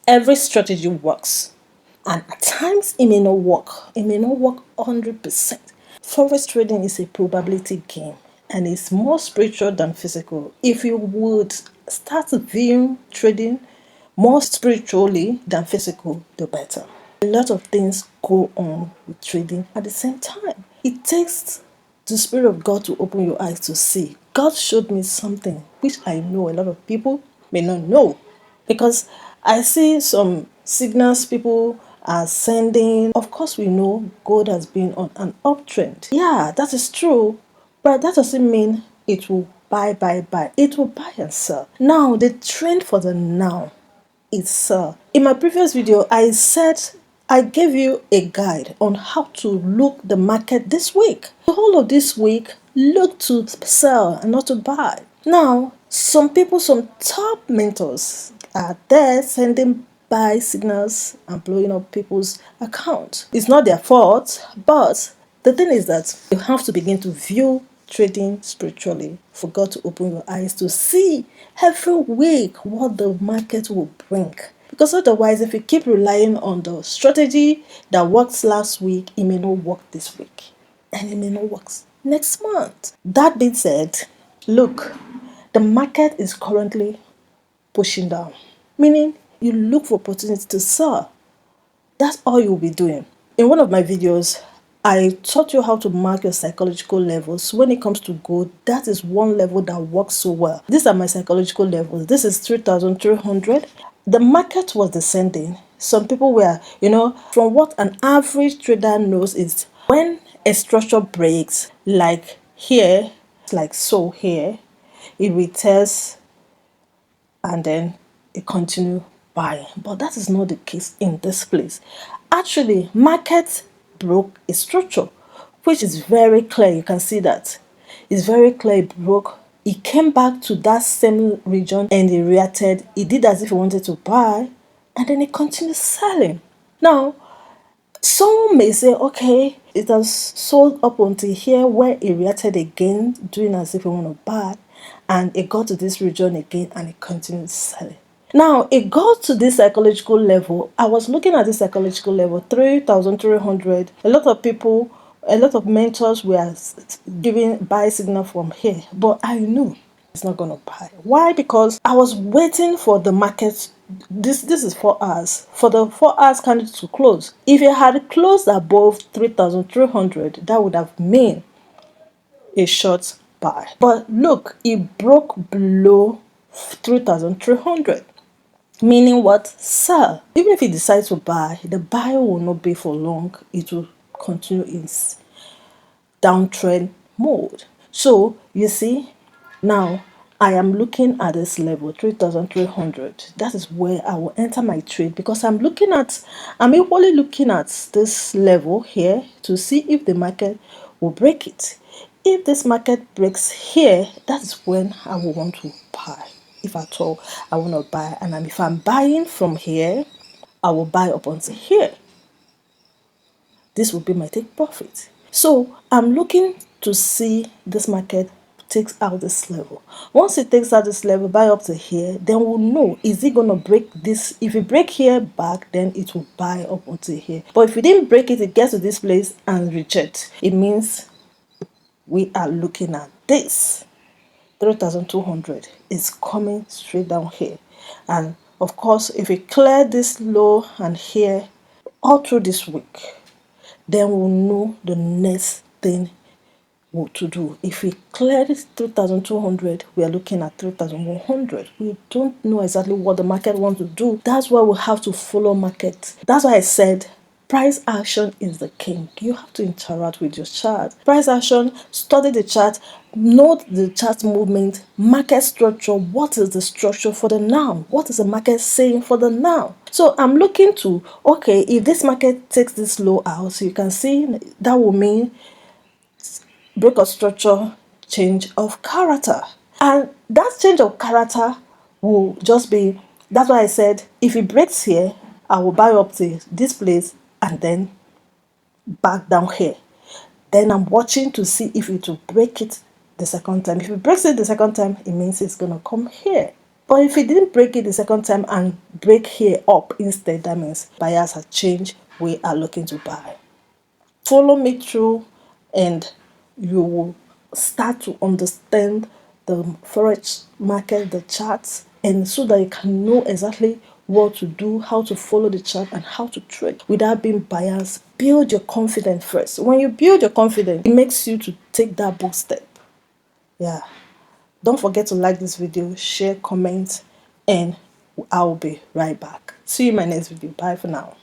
Every strategy works. And at times it may not work. It may not work 100%. Forex trading is a probability game and it's more spiritual than physical. If you would start viewing trading more spiritually than physical, the better. A lot of things go on with trading at the same time. It takes the Spirit of God to open your eyes to see. God showed me something which I know a lot of people may not know. Because I see some signals people are sending. Of course, we know gold has been on an uptrend. Yeah, that is true. But that doesn't mean it will buy. It will buy and sell. Now, the trend for the now is sell. In my previous video, I said I gave you a guide on how to look the market this week. The whole of this week, look to sell and not to buy. Now, some people, some top mentors are there sending buy signals and blowing up people's accounts. It's not their fault, but the thing is that you have to begin to view trading spiritually for God to open your eyes to see every week what the market will bring. Because otherwise, if you keep relying on the strategy that worked last week, it may not work this week. And it may not work next month. That being said, look, the market is currently pushing down, meaning you look for opportunity to sell. That's all you'll be doing. In one of my videos, I taught you how to mark your psychological levels. When it comes to gold, that is one level that works so well. These are my psychological levels. This is 3,300. The market was descending. Some people were, from what an average trader knows is when a structure breaks, like here, like so here, it retest and then it continue buying. But that is not the case in this place. Actually, market broke a structure, which is very clear. You can see that. It's very clear it broke. It came back to that same region and it reacted. It did as if it wanted to buy and then it continued selling. Now, some may say, okay, it has sold up until here where it reacted again, doing as if it want to buy, and it got to this region again and it continued selling. Now, it got to this psychological level. I was looking at this psychological level, 3,300. A lot of people, a lot of mentors were giving buy signal from here, but I knew it's not going to buy. Why? Because I was waiting for the market. This is 4 hours. For the 4 hours candle to close. If it had closed above 3,300, that would have meant a short buy. But look, it broke below 3,300. Meaning what? Sell. Even if it decides to buy, the buy will not be for long. It will continue in downtrend mode. So you see, now I am looking at this level 3,300. That is where I will enter my trade because I'm equally looking at this level here to see if the market will break it. If this market breaks here, that is when I will want to buy. If at all I want to buy, and if I'm buying from here, I will buy up until here. This will be my take profit. So I'm looking to see this market takes out this level. Once it takes out this level, buy up to here, then we'll know, is it going to break this? If it break here back, then it will buy up until here. But if it didn't break it, it gets to this place and reject. It means we are looking at this. 3,200 is coming straight down here. And of course, if we clear this low and here all through this week, then we'll know the next thing to do. If we clear this 3,200, we are looking at 3,100. We don't know exactly what the market wants to do. That's why we have to follow market. That's why I said price action is the king. You have to interact with your chart. Price action, study the chart, note the chart movement, market structure. What is the structure for the now? What is the market saying for the now? So I'm looking to, okay, if this market takes this low out, so you can see that will mean break of structure, change of character. And that change of character will just be, that's why I said, if it breaks here, I will buy up to this place and then back down here. Then I'm watching to see if it will break it the second time. If it breaks it the second time, it means it's going to come here. But if it didn't break it the second time and break here up instead, that means buyers have changed. We are looking to buy. Follow me through and you will start to understand the forex market, the charts, and so that you can know exactly what to do, how to follow the chart, and how to trade without being biased. Build your confidence first. When you build your confidence, it makes you to take that bold step. Yeah. Don't forget to like this video, share, comment, and I'll be right back. See you in my next video. Bye for now.